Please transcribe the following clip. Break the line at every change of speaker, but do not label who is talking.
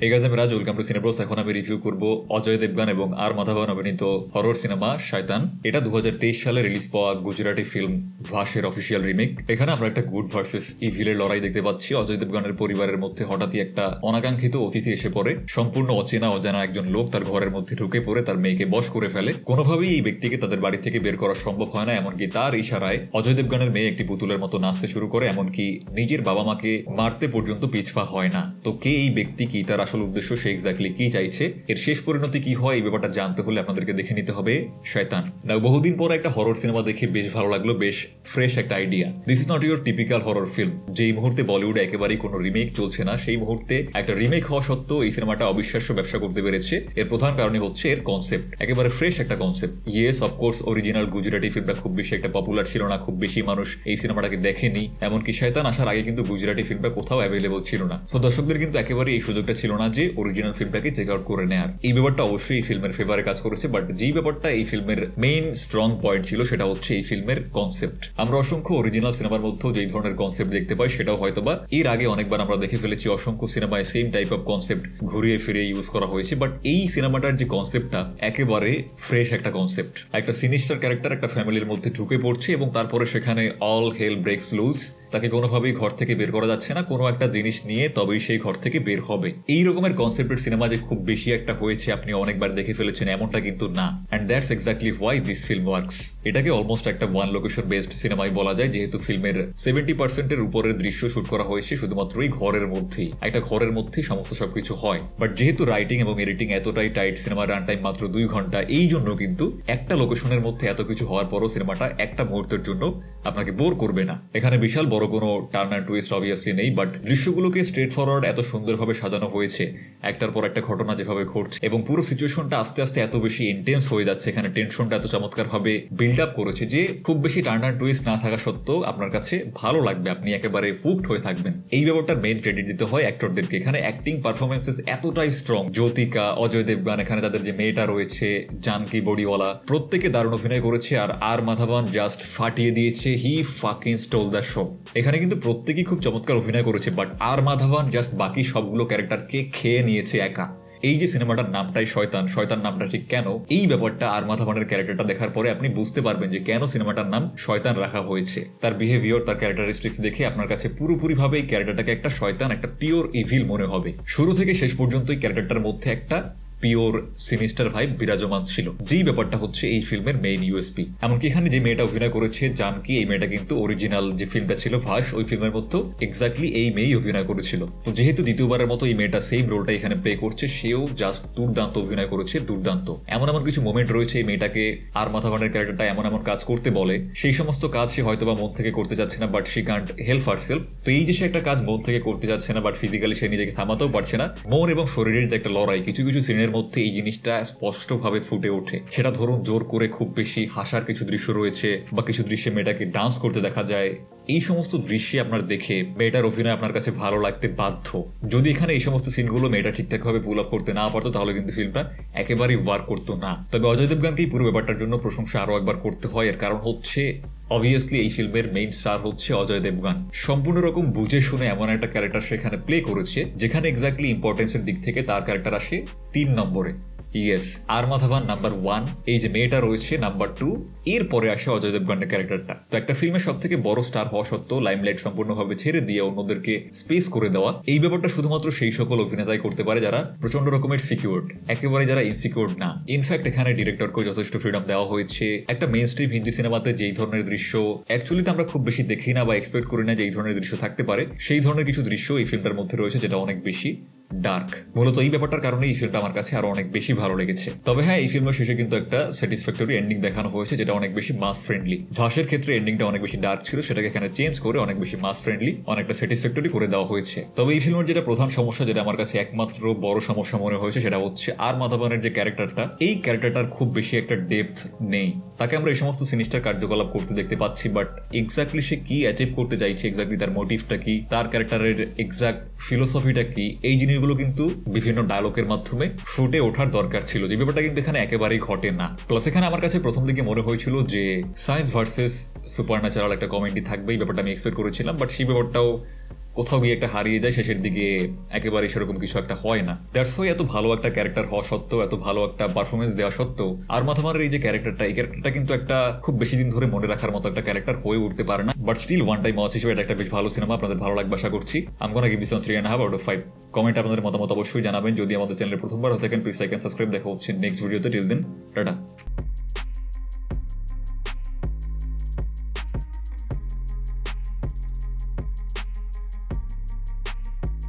এই গাইজ আমি রাজ, welcome to সিনেপ্রস। এখন আমি রিভিউ করব অজয় দেবগন এবং আর মাধবন অভিনীত হরর সিনেমা শয়তান। এটা 2023 সালে রিলিজ পাওয়া গুজরাটি ফিল্ম ভাসের অফিসিয়াল রিমেক। এখানে আমরা একটা গুড ভার্সেস ইভিলের লড়াই দেখতে পাচ্ছি। অজয় দেবগনের পরিবারের মধ্যে হঠাৎই একটা অনাকাঙ্ক্ষিত অতিথি এসে পড়ে। সম্পূর্ণ অচেনা অজানা একজন লোক তার ঘরের মধ্যে ঢুকে পড়ে তার মেয়েকে বশ করে ফেলে। কোনোভাবেই এই ব্যক্তিকে তাদের বাড়ি থেকে বের করা সম্ভব হয় না, এমনকি তার ইশারায় অজয় দেবগনের মেয়ে একটি পুতুলের মতো নাচতে শুরু করে, এমনকি নিজের বাবা মাকে মারতে পর্যন্ত পিছপা হয় না। তো কে এই ব্যক্তি, কি তার আসল উদ্দেশ্য, সে এক্স্যাক্টলি কি চাইছে, এর শেষ পরিণতি কি হয়, এই ব্যাপারটা জানতে হলে আপনাদেরকে দেখে নিতে হবে শয়তান। না, বহুদিন পর একটা হরর সিনেমা দেখে বেশ ভালো লাগলো, বেশ ফ্রেশ একটা idea. This is not your typical horror film. যেই মুহূর্তে বলিউডে একেবারেই কোনো রিমেক চলছে না, সেই মুহূর্তে একটা রিমেক হওয়া সত্ত্বেও এই সিনেমাটা অবিশ্বাস্য ব্যবসা করতে পেরেছে। এর প্রধান কারণই হচ্ছে এর কনসেপ্ট, একেবারে ফ্রেশ একটা concept. Yes, of course original Gujarati ফিল্মটা খুব বেশি একটা পপুলার ছিল না, খুব বেশি মানুষ এই সিনেমাটাকে দেখেনি। এমনকি শয়তান আসার আগে কিন্তু গুজরাটি ফিল্মটা কোথাও অ্যাভেলেবল ছিল না। তো দর্শকদের কিন্তু একেবারে এই সুযোগটা ছিল না যে অরিজিনাল ফিল্মটাকে চেক আউট করে নেয়ার। এই ব্যাপারটা অবশ্যই এই ফিল্মের ফেভারে কাজ করেছে, বাট যেই ব্যাপারটা এই ফিল্মের মেইন স্ট্রং পয়েন্ট ছিল সেটা হচ্ছে এই ফিল্মের কনসেপ্ট। আমরা অসংখ্য অরিজিনাল সিনেমার মধ্যেও যেই ধরনের কনসেপ্ট দেখতে পাই সেটাও হয়তোবা এর আগে অনেকবার আমরা দেখে ফেলেছি। অসংখ্য সিনেমায় সেম টাইপ অফ কনসেপ্ট ঘুরিয়ে ফিরিয়ে ইউজ করা হয়েছে, বাট এই সিনেমাটার যে কনসেপ্টটা একেবারে ফ্রেশ একটা কনসেপ্ট। একটা সিনিস্টার ক্যারেক্টার একটা ফ্যামিলির মধ্যে ঢুকে পড়ছে এবং তারপরে সেখানে অল হেল ব্রেকস লুজ। তাকে কোনোভাবেই ঘর থেকে বের করা যাচ্ছে না, কোনো একটা জিনিস নিয়ে তবেই সেই ঘর থেকে বের হবে। এই রকমের কনসেপ্টের সিনেমা যে খুব বেশি একটা হয়েছে, আপনি অনেকবার দেখে ফেলেছেন এমনটা কিন্তু না। And that's exactly why this film works. এটাকে অলমোস্ট একটা ওয়ান লোকেশন বেসড সিনেমাই বলা যায়, যেহেতু ফিল্মের 70% উপরের দৃশ্য শুট করা হয়েছে শুধুমাত্র এই ঘরের মধ্যেই। একটা ঘরের মধ্যেই সমস্ত সবকিছু হয়। বাট যেহেতু রাইটিং এবং এডিটিং এতটাই টাইট, সিনেমার রান টাইম মাত্র 2 ঘন্টা, এই জন্য কিন্তু একটা লোকেশনের মধ্যে এত কিছু হওয়ার পরও সিনেমাটা একটা মুহূর্তের জন্য আপনাকে বোর করবে না। এখানে বিশাল বড় কোনো টার্ন অ্যান্ড টুইস্ট অবভিয়াসলি নেই, বাট দৃশ্যগুলোকে স্ট্রেট ফরওয়ার্ড এত সুন্দরভাবে সাজানো হয়েছে। একটার পর একটা ঘটনা যেভাবে ঘটছে এবং পুরো সিচুয়েশনটা আস্তে আস্তে এত বেশি ইন্টেন্স হয়ে যাচ্ছে, এখানে টেনশনটা এত চমৎকার ভাবে বিল্ড আপ করেছে যে খুব বেশি টার্ন অ্যান্ড টুইস্ট না থাকা সত্ত্বেও আপনার কাছে ভালো লাগবে, আপনি একেবারে হুকড হয়ে থাকবেন। এই ব্যাপারটার মেইন ক্রেডিট দিতে হয় অ্যাক্টরদেরকে। এখানে অ্যাক্টিং পারফরমেন্সেস এতটাই স্ট্রং। জ্যোতিকা, অজয় দেবগন, এখানে তাদের যে মেয়েটা রয়েছে জানকি বডিওয়ালা, প্রত্যেকে দারুণ অভিনয় করেছে। আর মাধবন জাস্ট ফাটিয়ে দিয়েছে। হি ফাকিং স্টোল দ্য শো। এখানে কিন্তু প্রত্যেকেই খুব চমৎকার অভিনয় করেছে, বাট আর মাধবন জাস্ট বাকি সবগুলো ক্যারেক্টারকে খেয়ে নিয়েছে একা। এই যে সিনেমাটার নামটাই শয়তান, শয়তান নামটা ঠিক কেন, এই ব্যাপারটা আর মাধবনের ক্যারেক্টারটা দেখার পরে আপনি বুঝতে পারবেন যে কেন সিনেমাটার নাম শয়তান রাখা হয়েছে। তার বিহেভিয়ার, তার ক্যারেক্টারিস্টিক্স দেখে আপনার কাছে পুরোপুরিভাবে এই ক্যারেক্টারটাকে একটা শয়তান, একটা পিওর ইভিল মনে হবে। শুরু থেকে শেষ পর্যন্ত এই ক্যারেক্টারটার মধ্যে একটা পিওর সিনিস্টার ভাইব বিরাজমান ছিল, যেই ব্যাপারটা হচ্ছে এই ফিল্মের মেইন ইউএসপি। এমনকি এখানে যে মেয়েটা অভিনয় করেছে জানকি, এই মেয়েটা কিন্তু অরিজিনাল যে ফিল্মটা ছিল ভাস, ওই ফিল্মের মধ্যে এক্স্যাক্টলি এই মেয়েই অভিনয় করেছিল। তো যেহেতু দ্বিতীয়বারের মতো এই মেয়েটা সেম রোলটা এখানে প্লে করছে, সেও জাস্ট দুর্দান্ত অভিনয় করেছে, দুর্দান্ত। এমন এমন কিছু মোমেন্ট রয়েছে এই মেয়েটাকে আর মাধবনের ক্যারেক্টারটা এমন এমন কাজ করতে বলে, সেই সমস্ত কাজ সে হয়তোবা মন থেকে করতে যাচ্ছে না, but she can't help herself. তো এই যে সে একটা কাজ মন থেকে করতে যাচ্ছে না, বাট ফিজিক্যালি সে নিজেকে থামাতেও পারছে না। মন এবং শরীরের যে একটা লড়াই, কিছু কিছু সিনের মধ্যে এই জিনিসটা স্পষ্টভাবে ফুটে ওঠে। সেটা ধরুন জোর করে খুব বেশি হাসার কিছু দৃশ্য রয়েছে, বা কিছু দৃশ্যে মেয়েটাকে ডান্স করতে দেখা যায়। এই সমস্ত দৃশ্যে আপনার দেখে মেয়েটার অভিনয় আপনার কাছে ভালো লাগতে বাধ্য। যদি এখানে এই সমস্ত সিনগুলো মেয়েটা ঠিকঠাক ভাবে পুল আপ করতে না পারতো, তাহলে কিন্তু ফিল্মটা একেবারেই ওয়ার্ক করতো না। তবে অজয় দেবগনকে পুরো ব্যাপারটার জন্য প্রশংসা আরো একবার করতে হয়। এর কারণ হচ্ছে অবভিয়াসলি এই ফিল্মের মেইন স্টার হচ্ছে অজয় দেবগন। সম্পূর্ণ রকম বুঝে শুনে এমন একটা ক্যারেক্টার সেখানে প্লে করেছে, যেখানে এক্স্যাক্টলি ইম্পর্টেন্সের দিক থেকে তার ক্যারেক্টার আসে 3 নম্বরে। ইয়েস, আর মাধবন নাম্বার 1, এই যে মেয়েটা রয়েছে নাম্বার 2, এরপরে আসে অজয় দেবগনের ক্যারেক্টারটা। তো একটা ফিল্মের সব থেকে বড় স্টার হওয়া সত্ত্বেও লাইমলাইট সম্পূর্ণভাবে ছেড়ে দিয়ে অন্যদেরকে স্পেস করে দেওয়া, এই ব্যাপারটা শুধুমাত্র সেই সকল অভিনেতাই করতে পারে যারা প্রচন্ড রকমের সিকিউরড, একেবারে যারা ইনসিকিউরড না। ইনফ্যাক্ট এখানে ডিরেক্টরকেও যথেষ্ট ফ্রিডম দেওয়া হয়েছে। একটা মেইন স্ট্রিম হিন্দি সিনেমাতে যেই ধরনের দৃশ্য অ্যাকচুয়ালি আমরা খুব বেশি দেখি না বা এক্সপেক্ট করি না যে এই ধরনের দৃশ্য থাকতে পারে, সেই ধরনের কিছু দৃশ্য এই ফিল্মটার মধ্যে রয়েছে, যেটা অনেক বেশি ডার্ক। মূলত এই ব্যাপারটার কারণে এই ফিল্মটা আমার কাছে আরো অনেক বেশি ভালো লেগেছে। তবে হ্যাঁ, এই ফিল্মের শেষে কিন্তু একটা স্যাটিসফ্যাক্টরি এন্ডিং দেখানো হয়েছে, যেটা অনেক বেশি মাস ফ্রেন্ডলি। ভাসের ক্ষেত্রে এন্ডিংটা অনেক বেশি ডার্ক ছিল, সেটাকে এখানে চেঞ্জ করে অনেক বেশি মাস ফ্রেন্ডলি, অনেকটা স্যাটিসফ্যাক্টরি করে দেওয়া হয়েছে। তবে এই ফিল্মের যেটা প্রধান সমস্যা, যেটা আমার কাছে একমাত্র বড় সমস্যা মনে হয়েছে, সেটা হচ্ছে আর মাধবনের যে ক্যারেক্টারটা, এই ক্যারেক্টারটার খুব বেশি একটা ডেপথ নেই। তাকে আমরা এই সমস্ত সিনিস্টার কার্যকলাপ করতে দেখতে পাচ্ছি, বাট এক্স্যাক্টলি সে কি অ্যাচিভ করতে চাইছে, এক্স্যাক্টলি তার মোটিভটা কি, তার ক্যারেক্টারের এক্স্যাক্ট ফিলোসফিটা কি, এই জিনিসগুলো কিন্তু বিভিন্ন ডায়লগের মাধ্যমে ফুটে ওঠার দরকার ছিল, যে ব্যাপারটা কিন্তু এখানে একেবারেই ঘটে না। প্লাস এখানে আমার কাছে প্রথম দিকে মনে হয়েছিল যে সায়েন্স ভার্সেস সুপারন্যাচারাল একটা কমেডি থাকবে, এই ব্যাপারটা আমি এক্সপেক্ট করেছিলাম, বাট সেই ব্যাপারটাও কোথাও গিয়ে একটা হারিয়ে যায়, শেষের দিকে একেবারে সেরকম কিছু একটা হয় না। দ্যাটস ওয়াই এত ভালো একটা ক্যারেক্টার হওয়া সত্ত্বেও, এত ভালো একটা পারফরমেন্স দেওয়া সত্ত্বেও আর মাথামারের এই যে ক্যারেক্টারটা, এই ক্যারেক্টারটা কিন্তু একটা খুব বেশি দিন ধরে মনে রাখার মতো একটা ক্যারেক্টার হয়ে উঠতে পারে না। But still one time watch হিসেবে এটা একটা বেশ ভালো সিনেমা, আপনাদের ভালো লাগবে আশা করছি। আমি গোনা give this on 3.5 out of 5। Comment আপনাদের মতামত অবশ্যই জানাবেন। যদি আমাদের চ্যানেলে প্রথমবার হয়ে থাকেন প্লিজ লাইক এন্ড সাবস্ক্রাইব। দেখা হচ্ছে নেক্সট ভিডিওতে। Till then tata.